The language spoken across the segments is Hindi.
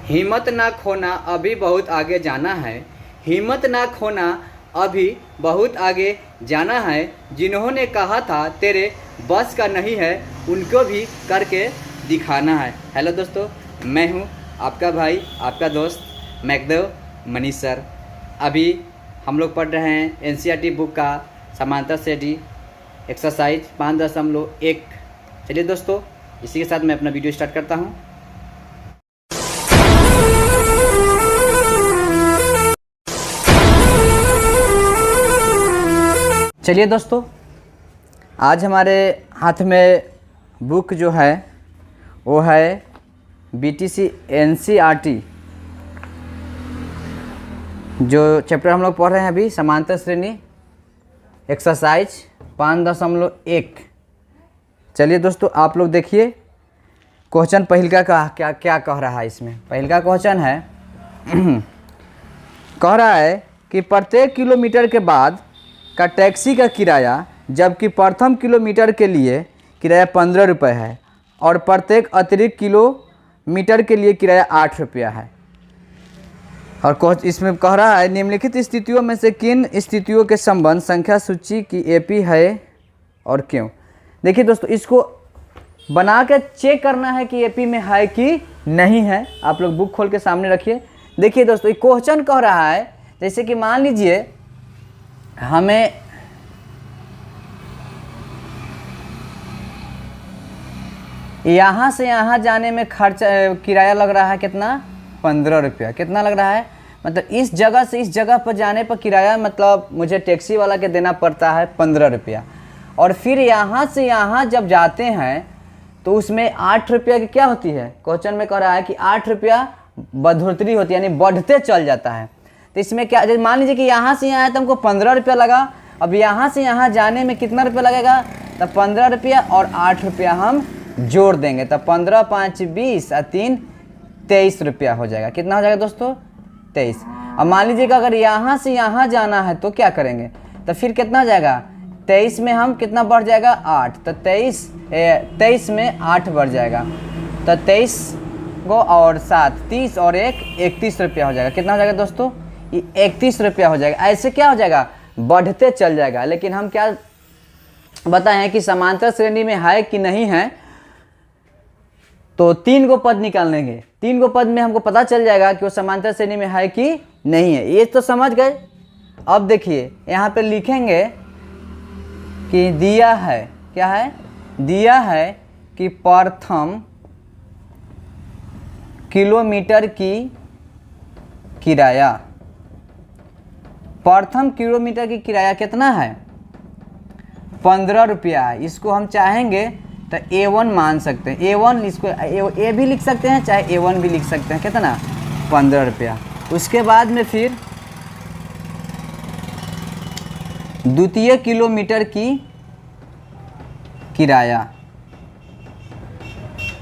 हिम्मत ना खोना अभी बहुत आगे जाना है। हिम्मत ना खोना अभी बहुत आगे जाना है। जिन्होंने कहा था तेरे बस का नहीं है, उनको भी करके दिखाना है। हेलो दोस्तों, मैं हूं आपका भाई, आपका दोस्त मैकदेव मनीष सर। अभी हम लोग पढ़ रहे हैं एनसीईआरटी बुक का समांतर श्रेणी एक्सरसाइज 5.1। चलिए दोस्तों, इसी के साथ मैं अपना वीडियो स्टार्ट करता हूं। चलिए दोस्तों, आज हमारे हाथ में बुक जो है वो है बीटीसी एनसीईआरटी, जो चैप्टर हम लोग पढ़ रहे हैं अभी समांतर श्रेणी एक्सरसाइज 5.1। चलिए दोस्तों, आप लोग देखिए क्वेश्चन पहिलका का क्या क्या कह रहा है। इसमें पहिलका क्वेश्चन है कह रहा है कि प्रत्येक किलोमीटर के बाद का टैक्सी का किराया, जबकि प्रथम किलोमीटर के लिए किराया 15 रुपये है और प्रत्येक अतिरिक्त किलोमीटर के लिए किराया 8 रुपया है। और इसमें कह रहा है निम्नलिखित स्थितियों में से किन स्थितियों के संबंध संख्या सूची की एपी है और क्यों। देखिए दोस्तों, इसको बना के चेक करना है कि एपी में है कि नहीं है। आप लोग बुक खोल के सामने रखिए। देखिए दोस्तों, ये क्वेश्चन कह रहा है जैसे कि मान लीजिए हमें यहाँ से यहाँ जाने में खर्चा किराया लग रहा है कितना, 15 रुपया। कितना लग रहा है, मतलब इस जगह से इस जगह पर जाने पर किराया मतलब मुझे टैक्सी वाला के देना पड़ता है 15 रुपया। और फिर यहाँ से यहाँ जब जाते हैं तो उसमें 8 रुपया की क्या होती है, क्वेश्चन में कह रहा है कि 8 रुपया बढ़ोतरी होती है, यानी बढ़ते चल जाता है। तो इसमें क्या, जैसे मान लीजिए कि यहाँ से यहाँ आया तो हमको 15 रुपया लगा। अब यहाँ से यहाँ जाने में कितना रुपया लगेगा, तब 15 रुपया और 8 रुपया हम जोड़ देंगे, तब 15 5 20 और 3 23 रुपया हो जाएगा। कितना हो जाएगा दोस्तों, 23। अब मान लीजिएगा अगर यहाँ से यहाँ जाना है तो क्या करेंगे, तो फिर कितना हो जाएगा, 23 में हम कितना बढ़ जाएगा, 8। तो 23 में 8 बढ़ जाएगा, तो 23 को और 7 30 और 1 31 रुपया हो जाएगा। कितना हो जाएगा दोस्तों, 31 रुपया हो जाएगा। ऐसे क्या हो जाएगा, बढ़ते चल जाएगा। लेकिन हम क्या बताएं कि समांतर श्रेणी में है कि नहीं है, तो 3 गो पद निकालेंगे। 3 गो पद में हमको पता चल जाएगा कि वो समांतर श्रेणी में है कि नहीं है। ये तो समझ गए। अब देखिए यहाँ पे लिखेंगे कि दिया है, क्या है, दिया है कि प्रथम किलोमीटर की किराया, प्रथम किलोमीटर की किराया कितना है, 15 रुपया है। इसको हम चाहेंगे तो A1 मान सकते हैं। A1 इसको ए भी लिख सकते हैं, चाहे A1 भी लिख सकते हैं। कितना, 15 रुपया। उसके बाद में फिर द्वितीय किलोमीटर की किराया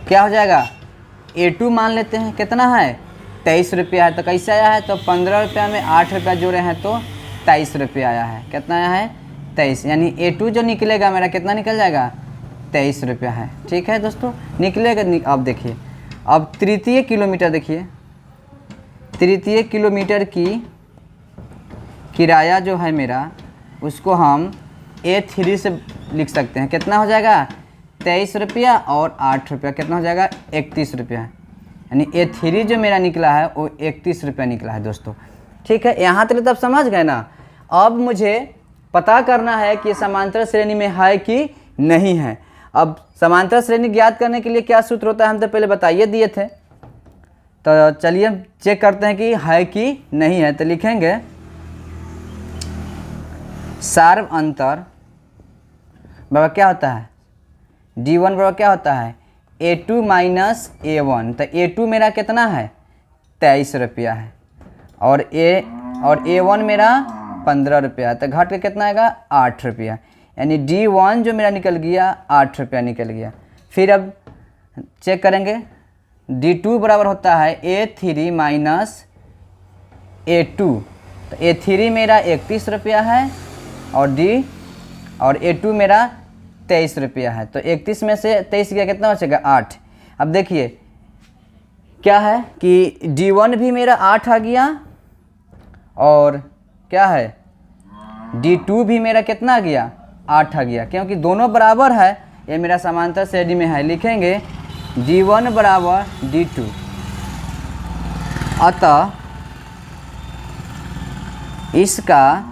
क्या हो जाएगा, A2 मान लेते हैं। कितना है, 23 रुपया है। तो कैसे आया है, तो 15 रुपया में 8 रुपया जोड़े हैं तो 23 रुपया आया है। कितना आया है, 23। यानी A2 जो निकलेगा मेरा कितना निकल जाएगा, 23 रुपया है। ठीक है दोस्तों, निकलेगा। अब देखिए, अब तृतीय किलोमीटर देखिए, तृतीय किलोमीटर की किराया जो है मेरा, उसको हम A3 से लिख सकते हैं। कितना हो जाएगा, 23 रुपया और 8 रुपया, कितना हो जाएगा, 31 रुपया। यानी A3 जो मेरा निकला है वो 31 रुपया निकला है दोस्तों। ठीक है, यहाँ तक तब समझ गए ना। अब मुझे पता करना है कि समांतर श्रेणी में है कि नहीं है। अब समांतर श्रेणी ज्ञात करने के लिए क्या सूत्र होता है, हम तो पहले बताइए दिए थे। तो चलिए चेक करते हैं कि है कि नहीं है। तो लिखेंगे सार्व अंतर बराबर क्या होता है, D1 बराबर क्या होता है, A2 माइनस A1। तो A2 मेरा कितना है, 23 रुपया है, और A1 मेरा 15 रुपया है। तो घट के कितना आएगा, 8 रुपया। यानी D1 जो मेरा निकल गया, 8 रुपया निकल गया। फिर अब चेक करेंगे, D2 बराबर होता है A3 माइनस A2। तो A3 मेरा 31 रुपया है और A2 मेरा 23 रुपया है। तो 31 में से 23 गया, कितना बचेगा, 8। अब देखिए क्या है कि D1 भी मेरा 8 आ गया और क्या है D2 भी मेरा कितना आ गया 8 आ गया, क्योंकि दोनों बराबर है, ये मेरा समांतर श्रेणी में है। लिखेंगे D1 बराबर D2, अतः इसका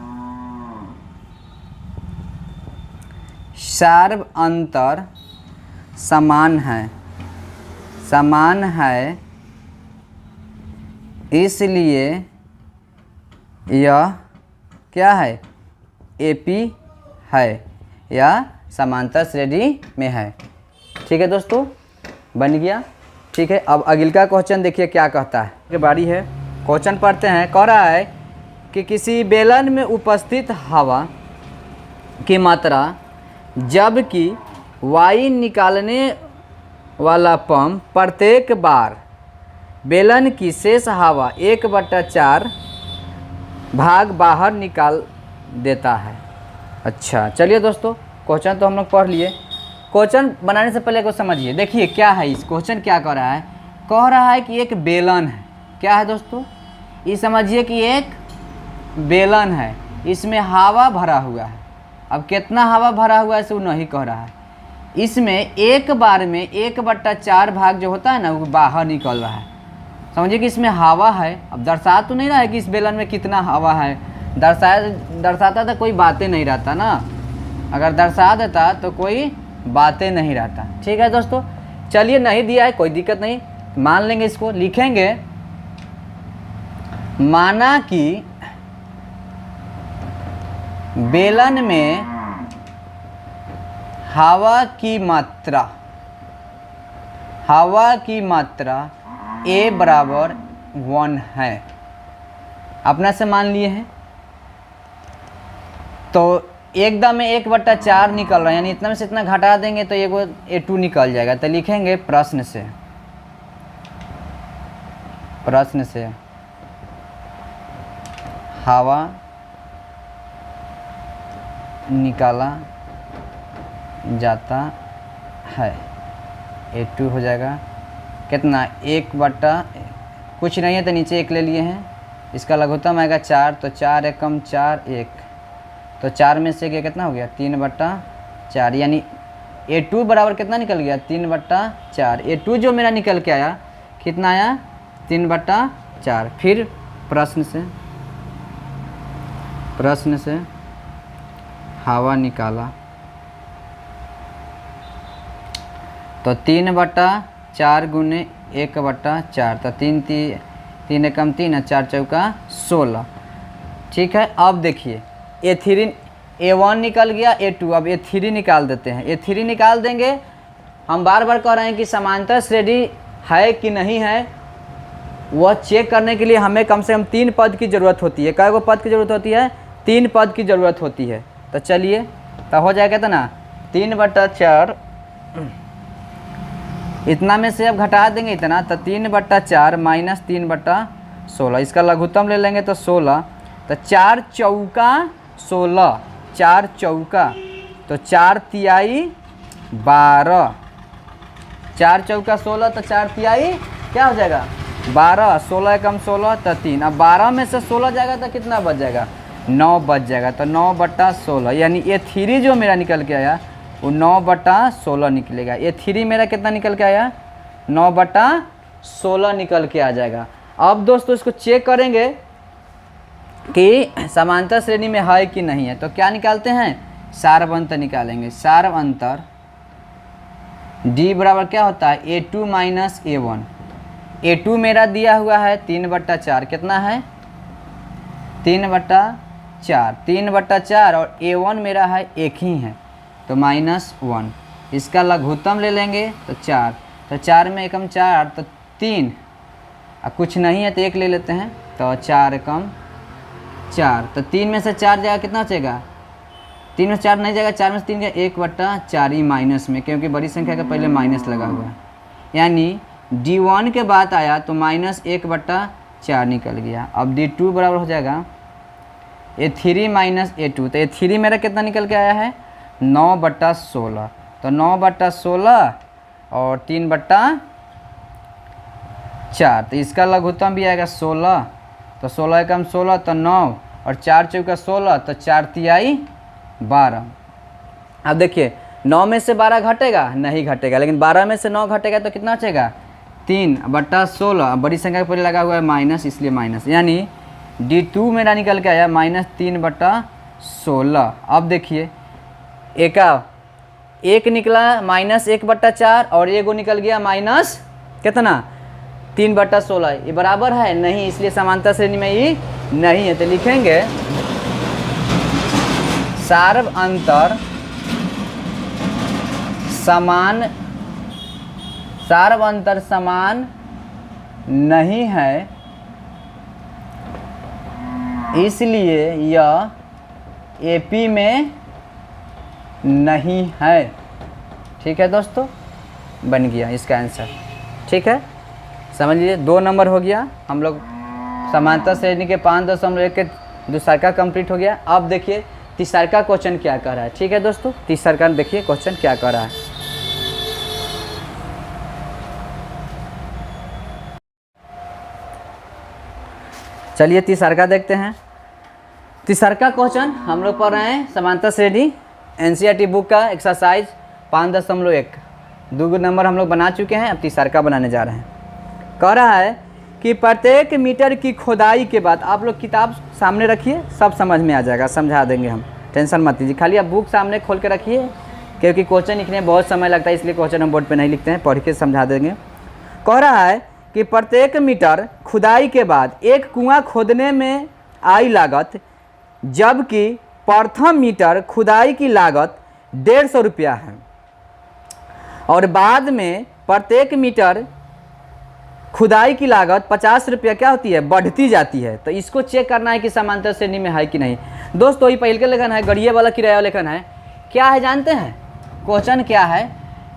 सार्व अंतर समान है, इसलिए यह क्या है AP है या समांतर श्रेणी में है। ठीक है दोस्तों, बन गया। ठीक है, अब अगला क्वेश्चन देखिए क्या कहता है। ये बारी है, क्वेश्चन पढ़ते हैं। कह रहा है कि किसी बेलन में उपस्थित हवा की मात्रा जबकि वायु निकालने वाला पंप प्रत्येक बार बेलन की शेष हवा 1/4 भाग बाहर निकाल देता है। अच्छा चलिए दोस्तों, क्वेश्चन तो हम लोग पढ़ लिए। क्वेश्चन बनाने से पहले को समझिए। देखिए क्या है, इस क्वेश्चन क्या कह रहा है। कह रहा है कि एक बेलन है। क्या है दोस्तों, ये समझिए कि एक बेलन है, इसमें हवा भरा हुआ है। अब कितना हवा भरा हुआ है इसे वो नहीं कह रहा है। इसमें एक बार में 1/4 भाग जो होता है ना वो बाहर निकल रहा है। समझिए कि इसमें हवा है। अब दर्शा तो नहीं रहा है कि इस बेलन में कितना हवा है, दर्शाता तो कोई बातें नहीं रहता ना। अगर दर्शा देता तो कोई बातें नहीं रहता। ठीक है दोस्तों, चलिए नहीं दिया है कोई दिक्कत नहीं, मान लेंगे इसको। लिखेंगे माना कि बेलन में हवा की मात्रा A बराबर 1 है, अपना से मान लिए हैं। तो एकदम में 1/4 निकल रहा है, यानी इतना में से इतना घटा देंगे तो ये A2 निकल जाएगा। तो लिखेंगे प्रश्न से हवा निकाला जाता है, A2 हो जाएगा कितना 1 कुछ नहीं है तो नीचे 1 ले लिए हैं। इसका लघुत्तम आएगा 4, तो 4 एकम 4 1, तो 4 में से ये कितना हो गया 3/4, यानी A2 बराबर कितना निकल गया 3/4। A2 जो मेरा निकल के आया कितना आया 3/4। फिर प्रश्न से हवा निकाला तो 3/4 गुने 1/4, तो 3 एकम 3 4 चौका 16। ठीक है, अब देखिए A1 निकल गया, A2, अब A3 निकाल देते हैं। A3 निकाल देंगे। हम बार बार कह रहे हैं कि समांतर श्रेणी है कि नहीं है, वह चेक करने के लिए हमें कम से कम 3 पद की ज़रूरत होती है। कै गो पद की ज़रूरत होती है 3 पद की ज़रूरत होती है। तो चलिए तो हो जाएगा तो ना 3/4, इतना में से अब घटा देंगे इतना, तो 3/4 माइनस 3/16, इसका लघुत्तम ले लेंगे तो 16, तो 4 चौका 16, 4 चौका तो 4 तिहाई 12, 4 चौका 16 तो 4 तिहाई क्या हो जाएगा 12, 16 एकम 16 तो 3। अब 12 में से 16 जाएगा तो कितना बच जाएगा 9 बच जाएगा, तो 9/16, यानी A3 जो मेरा निकल के आया वो 9/16 निकलेगा। A3 मेरा कितना निकल के आया 9/16 निकल के आ जाएगा। अब दोस्तों इसको चेक करेंगे कि समांतर श्रेणी में है कि नहीं है, तो क्या निकालते हैं सार्व अंतर निकालेंगे। सार्व अंतर D बराबर क्या होता है A2 माइनस A1। A2 मेरा दिया हुआ है 3/4, कितना है 3/4, 3/4, और A1 मेरा है 1 ही है तो -1, इसका लघुत्तम ले लेंगे तो 4, तो 4 में एकम 4 तो 3, अब कुछ नहीं है तो 1 ले लेते हैं, तो 4 एकम 4, तो 3 में से 4 जाएगा कितना बचेगा 3 में से 4 नहीं जाएगा, 4 में से 3 गया 1/4 ही माइनस में, क्योंकि बड़ी संख्या का पहले माइनस लगा हुआ है। यानी D1 के बाद आया तो -1/4 निकल गया। अब D2 बराबर हो जाएगा A3 माइनस A2, तो A3 मेरा कितना निकल के आया है 9/16, तो 9/16 और 3/4 4, तो इसका लघुत्तम भी आएगा 16, तो 16 एकम 16 तो 9, और 4 चौका 16, तो 4 तिहाई 12। अब देखिए 9 में से 12 घटेगा नहीं घटेगा, लेकिन 12 में से 9 घटेगा तो कितना बचेगा 3/16। बड़ी संख्या के पहले लगा हुआ है माइनस, इसलिए माइनस, यानी D2 मेरा निकल के आया -3/16। अब देखिए एक निकला -1/4 और एगो निकल गया माइनस कितना 3/16। ये बराबर है नहीं, इसलिए समांतर श्रेणी में ये नहीं है। तो लिखेंगे सार्व अंतर समान नहीं है, इसलिए यह AP में नहीं है। ठीक है दोस्तों, बन गया इसका आंसर। ठीक है, समझ लीजिए 2 नंबर हो गया हम लोग समांतर श्रेणी के 5.1 के दूसरा का कंप्लीट हो गया। अब देखिए तीसरा का क्वेश्चन क्या कर रहा है। ठीक है दोस्तों, तीसरा का देखिए क्वेश्चन क्या कर रहा है। चलिए तीसरा का देखते हैं। तीसरा का क्वेश्चन हम लोग पढ़ रहे हैं समांतर श्रेणी NCERT बुक का एक्सरसाइज 5.1। 2 नंबर हम लोग बना चुके हैं, अब तीसरा का बनाने जा रहे हैं। कह रहा है कि प्रत्येक मीटर की खुदाई के बाद, आप लोग किताब सामने रखिए, सब समझ में आ जाएगा, समझा देंगे हम, टेंशन मत लीजिए। खाली आप बुक सामने खोल के रखिए, क्योंकि क्वेश्चन लिखने में बहुत समय लगता है, इसलिए क्वेश्चन हम बोर्ड पे नहीं लिखते हैं, पढ़ के समझा देंगे। कह रहा है कि प्रत्येक मीटर खुदाई के बाद एक कुआं खोदने में आई लागत, जबकि प्रथम मीटर खुदाई की लागत 150 रुपया है, और बाद में प्रत्येक मीटर खुदाई की लागत 50 रुपया क्या होती है, बढ़ती जाती है। तो इसको चेक करना है कि समांतर श्रेणी में है कि नहीं। दोस्तों ये पहले का लेखन है, गड़िए वाला किराया लेखन है। क्या है जानते हैं क्वेश्चन क्या है?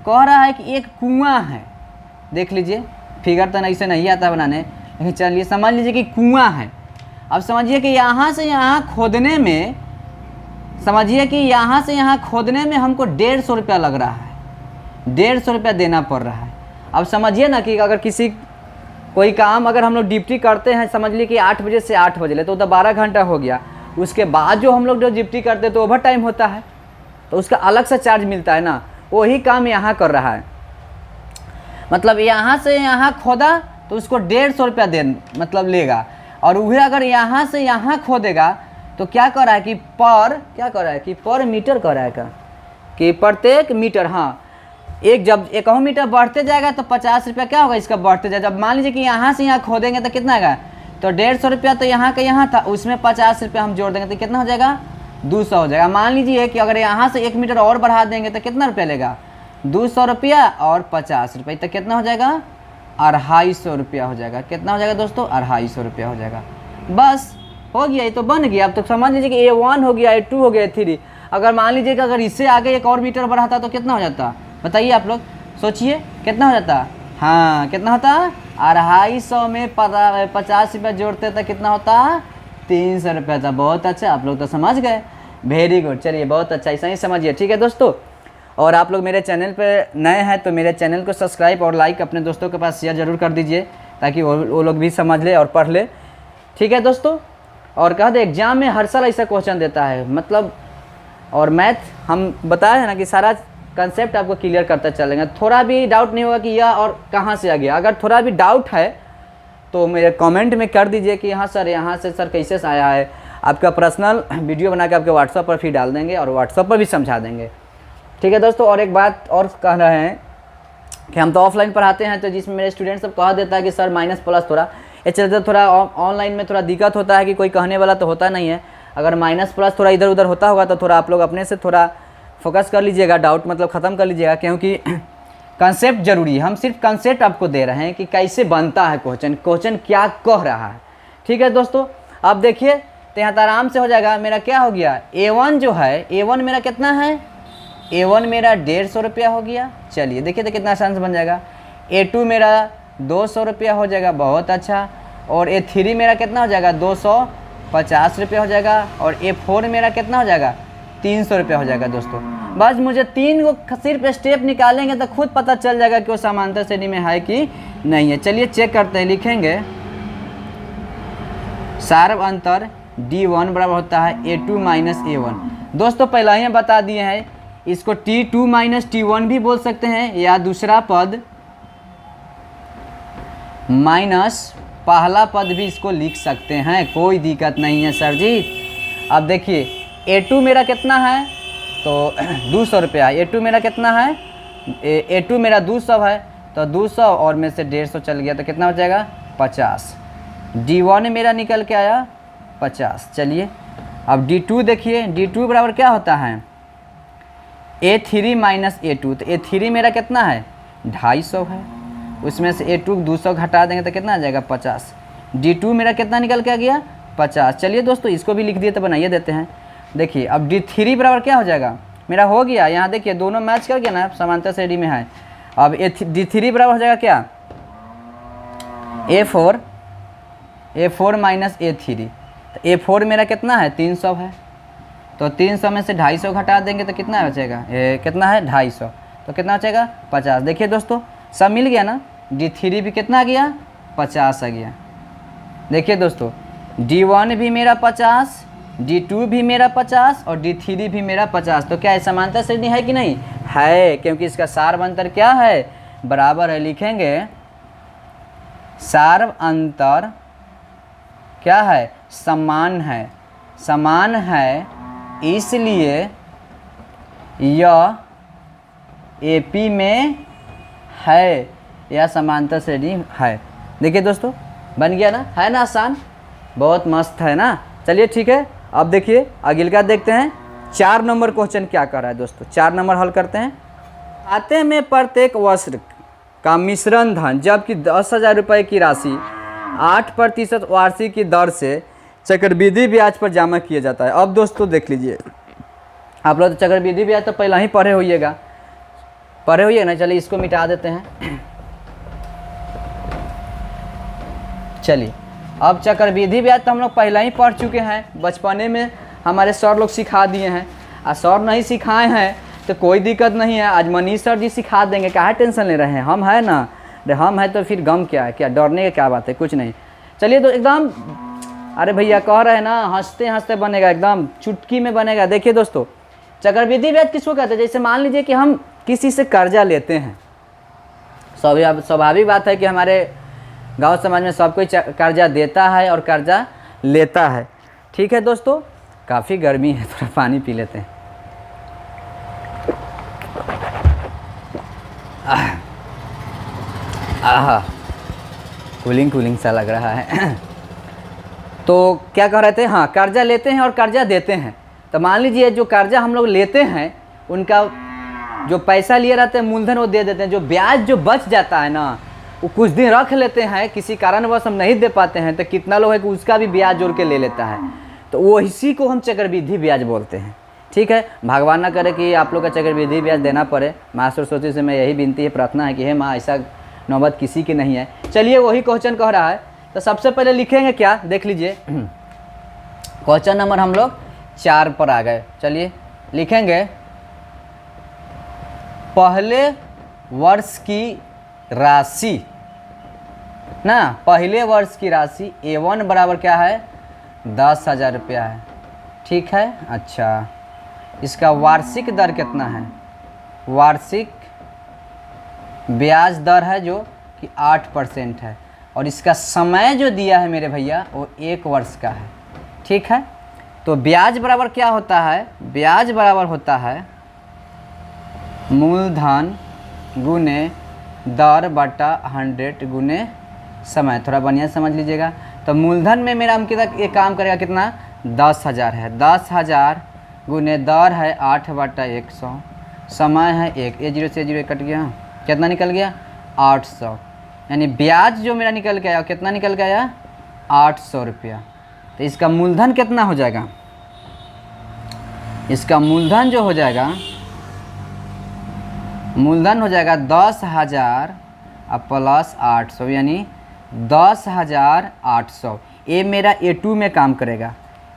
कह रहा है कि एक कुआं है, देख लीजिए फिगर तो ऐसे नहीं आता बनाने, लेकिन चलिए समझ लीजिए कि कुआं है। अब समझिए कि यहाँ से यहाँ खोदने में, समझिए कि यहाँ से यहाँ खोदने में हमको 150 रुपया लग रहा है, 150 रुपया देना पड़ रहा है। अब समझिए ना कि अगर कोई काम अगर हम लोग ड्यूटी करते हैं, समझ लीजिए कि 8 बजे से 8 बजे ले, तो 12 घंटा हो गया। उसके बाद जो हम लोग जो ड्यूटी करते हैं तो ओवर टाइम होता है, तो उसका अलग से चार्ज मिलता है ना। वही काम यहाँ कर रहा है, मतलब यहाँ से यहाँ खोदा तो उसको 150 रुपया मतलब लेगा, और वह अगर यहाँ से यहाँ खोदेगा तो क्या कर रहा है कि पर मीटर कर रहा है कि प्रत्येक मीटर, हाँ जब 1 मीटर बढ़ते जाएगा तो 50 रुपया क्या होगा इसका बढ़ते जाएगा। जब मान लीजिए कि यहाँ से यहाँ खोदेंगे तो कितना आएगा, तो 150 रुपया तो यहाँ का यहाँ था, उसमें 50 रुपया हम जोड़ देंगे तो कितना हो जाएगा 200 हो जाएगा। मान लीजिए कि अगर यहाँ से 1 मीटर और बढ़ा देंगे तो कितना रुपया लेगा, 200 रुपया और 50 रुपये, तो कितना हो जाएगा 250 रुपया हो जाएगा। कितना हो जाएगा दोस्तों 250 रुपया हो जाएगा। बस हो गया, ये तो बन गया। अब तो समझ लीजिए कि A1 हो गया, A2 हो गया, A3। अगर मान लीजिए कि अगर इससे आगे 1 और मीटर बढ़ाता तो कितना हो जाता, बताइए आप लोग सोचिए कितना हो जाता। हाँ कितना होता, 250 में 50 रुपया जोड़ते तो कितना होता 300 रुपया था। बहुत अच्छा, आप लोग तो समझ गए, वेरी गुड। चलिए बहुत अच्छा, ऐसा ही समझिए। ठीक है दोस्तों, और आप लोग मेरे चैनल पे नए हैं तो मेरे चैनल को सब्सक्राइब और लाइक अपने दोस्तों के पास शेयर जरूर कर दीजिए, ताकि वो लोग भी समझ ले और पढ़ ले। ठीक है दोस्तों, और कहा दे एग्जाम में हर साल ऐसा क्वेश्चन देता है, मतलब और मैथ हम बताए हैं ना कि सारा कंसेप्ट आपको क्लियर करता चलेंगे। थोड़ा भी डाउट नहीं होगा कि यह और कहाँ से आ गया। अगर थोड़ा भी डाउट है तो मेरे कमेंट में कर दीजिए कि हाँ सर यहाँ से सर कैसे से आया है। आपका पर्सनल वीडियो बना के आपके व्हाट्सएप पर फिर डाल देंगे और व्हाट्सएप पर भी समझा देंगे। ठीक है दोस्तों, और एक बात और कह रहे हैं कि हम तो ऑफलाइन पढ़ाते हैं, तो जिसमें मेरे स्टूडेंट सब कहा देता है कि सर माइनस प्लस थोड़ा ये चलते, थोड़ा ऑनलाइन में थोड़ा दिक्कत होता है कि कोई कहने वाला तो होता नहीं है। अगर माइनस प्लस थोड़ा इधर उधर होता होगा तो थोड़ा आप लोग अपने से थोड़ा फोकस कर लीजिएगा, डाउट मतलब ख़त्म कर लीजिएगा, क्योंकि कंसेप्ट जरूरी है। हम सिर्फ कंसेप्ट आपको दे रहे हैं कि कैसे बनता है क्वेश्चन क्या कह रहा है। ठीक है दोस्तों, अब देखिए तो यहाँ तो आराम से हो जाएगा। मेरा क्या हो गया, A1 जो है, A1 मेरा कितना है, A1 मेरा 150 रुपया हो गया। चलिए देखिए तो कितना आसान से बन जाएगा। A2 मेरा 200 रुपया हो जाएगा, बहुत अच्छा। और A3 मेरा कितना हो जाएगा 250 रुपया हो जाएगा। और A4 मेरा कितना हो जाएगा 300 रुपया हो जाएगा। दोस्तों बस मुझे 3 को सिर्फ स्टेप निकालेंगे तो खुद पता चल जाएगा कि वो समांतर श्रेणी में है कि नहीं है। चलिए चेक करते हैं, लिखेंगे सार्व अंतर D1 बराबर होता है A2 माइनस A1। दोस्तों पहला ही बता दिए हैं, इसको T2 माइनस T1 भी बोल सकते हैं, या दूसरा पद माइनस पहला पद भी इसको लिख सकते हैं, कोई दिक्कत नहीं है सर जी। अब देखिए A2 मेरा कितना है, तो 200 रुपया। A2 मेरा कितना है, A2 मेरा 200 है, तो 200 और में से 150 चल गया तो कितना हो जाएगा 50। D1 मेरा निकल के आया 50। चलिए अब D2 देखिए, D2 बराबर क्या होता है A3 माइनस A2। तो A3 मेरा कितना है 250 है, उसमें से A2 200 घटा देंगे तो कितना आ जाएगा 50। D2 मेरा कितना निकल के आ गया 50। चलिए दोस्तों इसको भी लिख दिए तो बनाइए देते हैं। देखिए अब D3 बराबर क्या हो जाएगा, मेरा हो गया, यहाँ देखिए दोनों मैच कर गया ना, समांतर श्रेणी में है। अब D3 बराबर हो जाएगा क्या A4 माइनस A3। तो A4 मेरा कितना है 300 है, तो 300 में से 250 घटा देंगे तो कितना बचेगा, कितना है 250, तो कितना बचेगा 50। देखिए दोस्तों सब मिल गया ना, D3 भी कितना आ गया 50 आ गया। देखिए दोस्तों D1 भी मेरा 50, D2 भी मेरा 50 और D3 भी मेरा 50। तो क्या समांतर श्रेणी है कि नहीं है, क्योंकि इसका सार्व अंतर क्या है बराबर है। लिखेंगे सार्व अंतर क्या है समान है, समान है इसलिए यह AP में है या समांतर श्रेणी है। देखिए दोस्तों बन गया ना, है ना आसान, बहुत मस्त है ना। चलिए ठीक है, अब देखिए अगले का देखते हैं 4 नंबर क्वेश्चन क्या कर रहा है दोस्तों। 4 नंबर हल करते हैं। खाते में प्रत्येक वर्ष का मिश्रण धन जबकि 10,000 रुपये की राशि 8% वार्षिक की दर से चक्रवृद्धि ब्याज पर जमा किया जाता है। अब दोस्तों देख लीजिए, आप लोग तो चक्रवृद्धि ब्याज तो पहला ही पढ़े होइएगा ना। चलिए इसको मिटा देते हैं। चलिए अब चक्रवृद्धि ब्याज तो हम लोग पहला ही पढ़ चुके हैं, बचपने में हमारे सर लोग सिखा दिए हैं। और सर नहीं सिखाए हैं तो कोई दिक्कत नहीं है, आज मनीष सर जी सिखा देंगे, काहे टेंशन ले रहे हैं, हम है ना। हम है तो फिर गम क्या है, क्या डरने की क्या बात है, कुछ नहीं। चलिए तो एकदम, अरे भैया कह रहे हैं ना हंसते हंसते बनेगा, एकदम चुटकी में बनेगा। देखिए दोस्तों चक्रवृद्धि ब्याज किसको कहते हैं, जैसे मान लीजिए कि हम किसी से कर्जा लेते हैं, स्वाभाविक बात है कि हमारे गांव समाज में सब कोई कर्जा देता है और कर्जा लेता है। ठीक है दोस्तों, काफ़ी गर्मी है, थोड़ा पानी पी लेते हैं। आहा कूलिंग सा लग रहा है। तो क्या कह रहे थे, हाँ कर्जा लेते हैं और कर्जा देते हैं। तो मान लीजिए जो कर्जा हम लोग लेते हैं उनका जो पैसा लिए रहते हैं मूलधन वो दे देते हैं, जो ब्याज जो बच जाता है ना वो कुछ दिन रख लेते हैं, किसी कारणवश हम नहीं दे पाते हैं तो कितना लोग है कि उसका भी ब्याज जोड़ के ले लेता है, तो वो इसी को हम चक्रवृद्धि ब्याज बोलते हैं। ठीक है, भगवान ना करे कि आप लोग का चक्रवृद्धि ब्याज देना पड़े। माँ सरस्वती से मैं यही विनती है, प्रार्थना है कि हे माँ ऐसा नौबत किसी की नहीं है। चलिए वही क्वेश्चन कह रहा है, तो सबसे पहले लिखेंगे क्या, देख लीजिए क्वेश्चन नंबर हम लोग 4 पर आ गए। चलिए लिखेंगे पहले वर्ष की राशि ना, पहले वर्ष की राशि A1 बराबर क्या है 10,000 रुपया है। ठीक है, अच्छा इसका वार्षिक दर कितना है, वार्षिक ब्याज दर है जो कि 8% है, और इसका समय जो दिया है मेरे भैया वो 1 वर्ष का है। ठीक है, तो ब्याज बराबर क्या होता है, ब्याज बराबर होता है मूलधन गुने दर बटा 100 गुने समय। थोड़ा बढ़िया समझ लीजिएगा। तो मूलधन में मेरा हम कितना ये काम करेगा, कितना 10,000 है, 10,000 गुने दर है 8/100, समय है 1, ये 0 से 0 कट गया, कितना निकल गया 800। यानी ब्याज जो मेरा निकल के आया कितना निकल के आया 800 रुपया। तो इसका मूलधन कितना हो जाएगा, इसका मूलधन जो हो जाएगा, मूलधन हो जाएगा 10,000 प्लस 800 यानी 10,800। ये मेरा A2 में काम करेगा,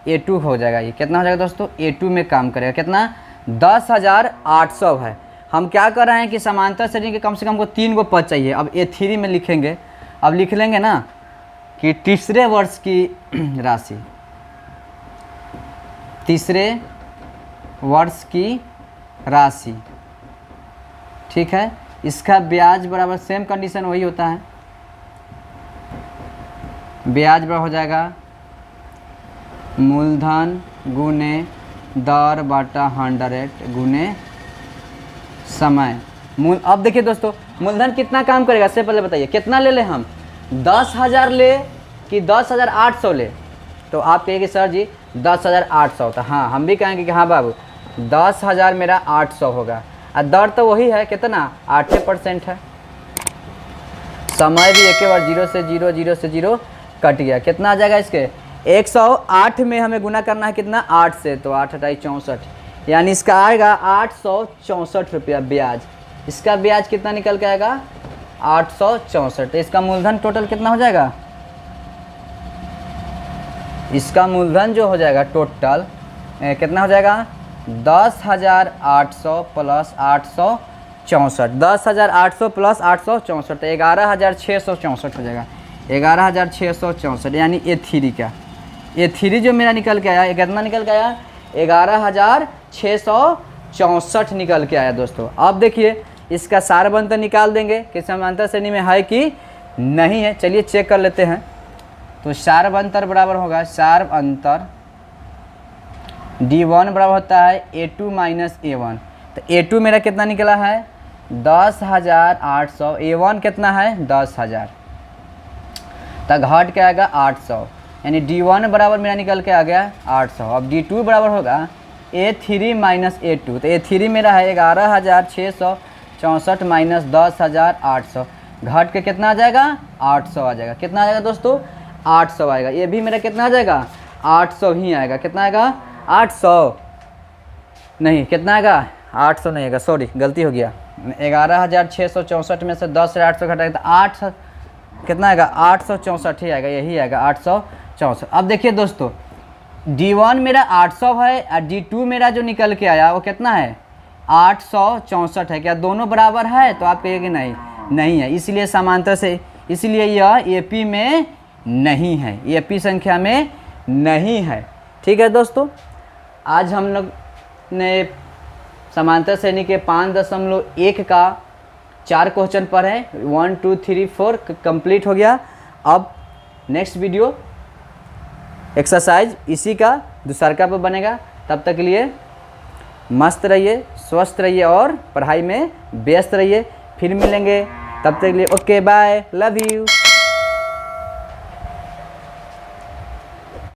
A2 हो जाएगा। ये कितना हो जाएगा दोस्तों, A2 में काम करेगा, कितना 10,800 है। हम क्या कर रहे हैं कि समांतर श्रेणी के कम से कम हमको 3 गो पद चाहिए। अब A3 में लिखेंगे, अब लिख लेंगे ना कि तीसरे वर्ष की राशि, तीसरे वर्ष की राशि, ठीक है। इसका ब्याज बराबर सेम कंडीशन वही होता है, ब्याज बराबर हो जाएगा मूलधन गुने दर बटा 100 गुने समय। अब देखिए दोस्तों, मूलधन कितना काम करेगा इससे पहले बताइए, कितना ले हम 10,000 ले कि 10,800 ले? तो आप कहेंगे सर जी 10,800 था। हाँ, हम भी कहेंगे कि हाँ बाबू 10,000 मेरा 800 होगा। और दर तो वही है, कितना 8% है। समय भी एक बार 0 से 0 0 से 0 कट गया। कितना आ जाएगा इसके 108 में हमें गुना करना है कितना 8 से, तो 8 × 64, यानी इसका आएगा 864 रुपया ब्याज। इसका ब्याज कितना निकल के आएगा 864। तो इसका मूलधन टोटल कितना हो जाएगा, इसका मूलधन जो हो जाएगा टोटल कितना हो जाएगा 10,800 प्लस 864, 10,800 प्लस 864 तो 11,664 हो जाएगा, 11,664 यानी A3 का। A3 जो मेरा निकल के आया, कितना निकल के आया 11,664 निकल के आया दोस्तों। अब देखिए इसका सार अंतर निकाल देंगे कि समांतर श्रेणी में है कि नहीं है। चलिए चेक कर लेते हैं। तो सार अंतर बराबर होगा, सार अंतर D1 बराबर होता है A2 माइनस A1। तो A2 मेरा कितना निकला है 10,800, A1 कितना है 10,000, तो घट के आएगा 800, यानी D1 बराबर मेरा निकल के आ गया 800। अब D2 बराबर होगा A3 माइनस A2, तो A3 मेरा है 11,664 माइनस 10,800, घट के कितना आ जाएगा 800 आ जाएगा। कितना आ जाएगा दोस्तों 800 आएगा। ये भी मेरा कितना आ जाएगा 800 ही आएगा। कितना आएगा 800 नहीं, कितना आएगा 800 नहीं आएगा, सॉरी गलती हो गया। 11,664 में से 10,800 घटाएगा तो 8 कितना आएगा 864 ही आएगा, यही आएगा 864। अब देखिए दोस्तों D1 मेरा 800 है और D2 मेरा जो निकल के आया वो कितना है 864 है। क्या दोनों बराबर है? तो आप कहिएगा नहीं, नहीं है, इसलिए समांतर से, इसलिए यह AP में नहीं है, AP संख्या में नहीं है। ठीक है दोस्तों, आज हम लोग ने समांतर श्रेणी के 5.1 का 4 क्वेश्चन पर है, 1 2 3 4 कंप्लीट हो गया। अब नेक्स्ट वीडियो एक्सरसाइज इसी का दूसरा पर बनेगा। तब तक के लिए मस्त रहिए, स्वस्थ रहिए और पढ़ाई में व्यस्त रहिए। फिर मिलेंगे, तब तक के लिए ओके बाय, लव यू।